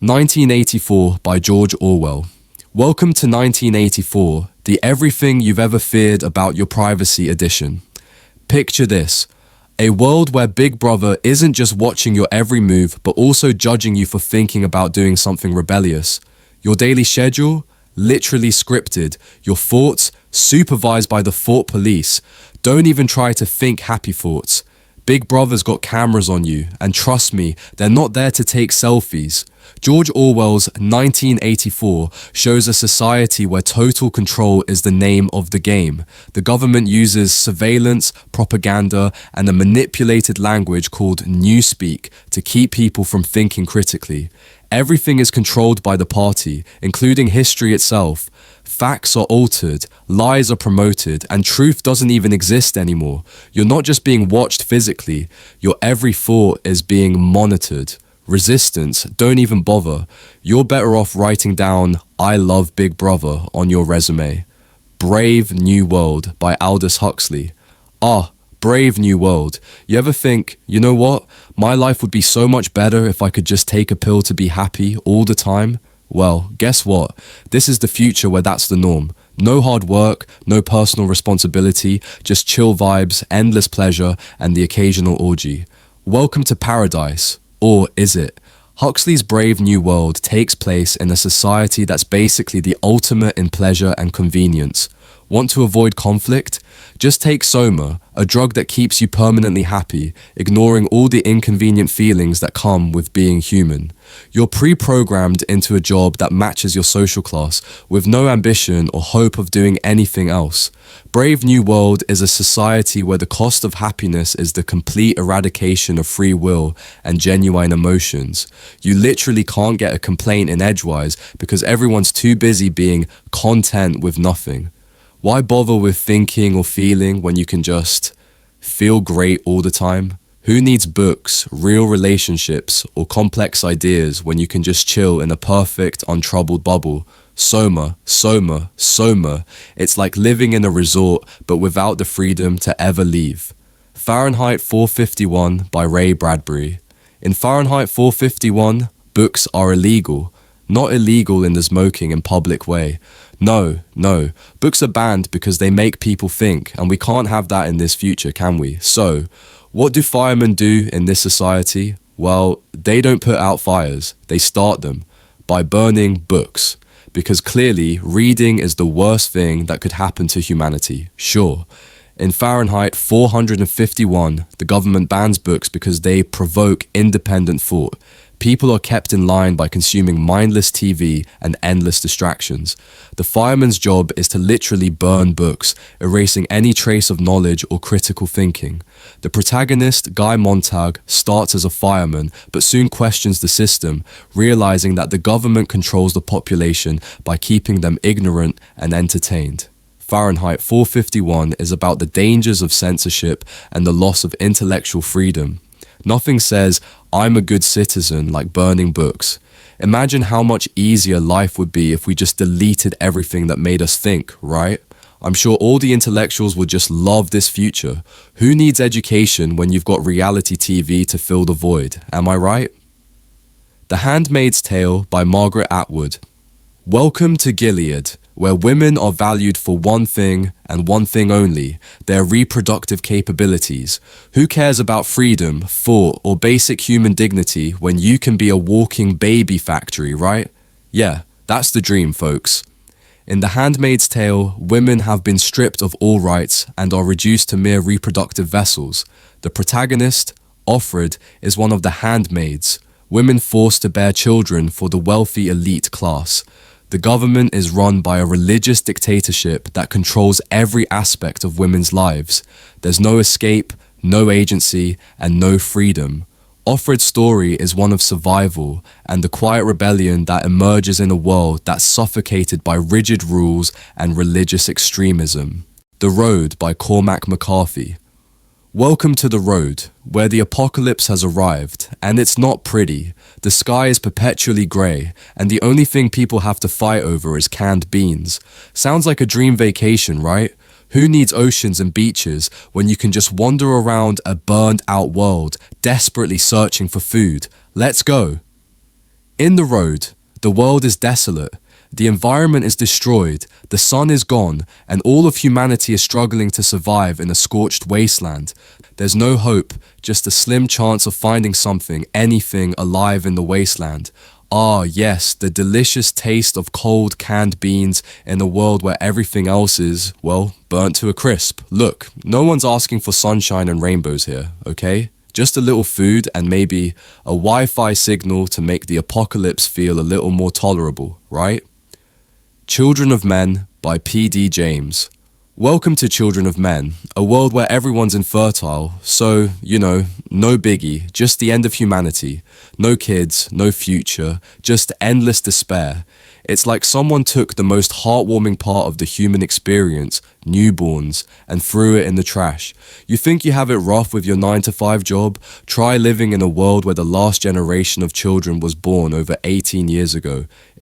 1984 by George Orwell. Welcome to 1984, the everything you've ever feared about your privacy edition. Picture this, a world where Big Brother isn't just watching your every move, but also judging you for thinking about doing something rebellious. Your daily schedule? Literally scripted. Your thoughts? Supervised by the thought police. Don't even try to think happy thoughts. Big Brother's got cameras on you, and trust me, they're not there to take selfies. George Orwell's 1984 shows a society where total control is the name of the game. The government uses surveillance, propaganda, and a manipulated language called newspeak to keep people from thinking critically. Everything is controlled by the party, including history itself. Facts are altered, lies are promoted, and truth doesn't even exist anymore. You're not just being watched physically, your every thought is being monitored. Resistance, don't even bother. You're better off writing down, "I love Big Brother" on your resume. Brave New World by Aldous Huxley. Brave New World. You ever think, you know what? My life would be so much better if I could just take a pill to be happy all the time? Well, guess what? This is the future where that's the norm. No hard work, no personal responsibility, just chill vibes, endless pleasure, and the occasional orgy. Welcome to paradise. Or is it? Huxley's Brave New World takes place in a society that's basically the ultimate in pleasure and convenience. Want to avoid conflict? Just take Soma, a drug that keeps you permanently happy, ignoring all the inconvenient feelings that come with being human. You're pre-programmed into a job that matches your social class, with no ambition or hope of doing anything else. Brave New World is a society where the cost of happiness is the complete eradication of free will and genuine emotions. You literally can't get a complaint in edgewise because everyone's too busy being content with nothing. Why bother with thinking or feeling when you can just feel great all the time? Who needs books, real relationships, or complex ideas when you can just chill in a perfect, untroubled bubble? Soma, Soma, Soma. It's like living in a resort, but without the freedom to ever leave. Fahrenheit 451 by Ray Bradbury. In Fahrenheit 451, books are illegal. Not illegal in the smoking in public way. No. Books are banned because they make people think, and we can't have that in this future, can we? So, what do firemen do in this society? Well, they don't put out fires, they start them by burning books. Because clearly, reading is the worst thing that could happen to humanity, sure. In Fahrenheit 451, the government bans books because they provoke independent thought. People are kept in line by consuming mindless TV and endless distractions. The fireman's job is to literally burn books, erasing any trace of knowledge or critical thinking. The protagonist, Guy Montag, starts as a fireman, but soon questions the system, realizing that the government controls the population by keeping them ignorant and entertained. Fahrenheit 451 is about the dangers of censorship and the loss of intellectual freedom. Nothing says, "I'm a good citizen," like burning books. Imagine how much easier life would be if we just deleted everything that made us think, right? I'm sure all the intellectuals would just love this future. Who needs education when you've got reality TV to fill the void? Am I right? The Handmaid's Tale by Margaret Atwood. Welcome to Gilead, where women are valued for one thing and one thing only, their reproductive capabilities. Who cares about freedom, thought, or basic human dignity when you can be a walking baby factory, right? Yeah, that's the dream, folks. In The Handmaid's Tale, women have been stripped of all rights and are reduced to mere reproductive vessels. The protagonist, Offred, is one of the handmaids, women forced to bear children for the wealthy elite class. The government is run by a religious dictatorship that controls every aspect of women's lives. There's no escape, no agency, and no freedom. Offred's story is one of survival and the quiet rebellion that emerges in a world that's suffocated by rigid rules and religious extremism. The Road by Cormac McCarthy. Welcome to the road, where the apocalypse has arrived, and it's not pretty. The sky is perpetually grey, and the only thing people have to fight over is canned beans. Sounds like a dream vacation, right? Who needs oceans and beaches when you can just wander around a burned out world, desperately searching for food? Let's go. In the road, the world is desolate, the environment is destroyed, the sun is gone, and all of humanity is struggling to survive in a scorched wasteland. There's no hope, just a slim chance of finding something, anything alive in the wasteland. Ah, yes, the delicious taste of cold canned beans in a world where everything else is, well, burnt to a crisp. Look, no one's asking for sunshine and rainbows here, okay? Just a little food and maybe a Wi-Fi signal to make the apocalypse feel a little more tolerable, right? Children of Men by P.D. James. Welcome to Children of Men, a world where everyone's infertile, so, no biggie, just the end of humanity. No kids, no future, just endless despair. It's like someone took the most heartwarming part of the human experience, newborns, and threw it in the trash. You think you have it rough with your 9-to-5 job? Try living in a world where the last generation of children was born over 18 years ago.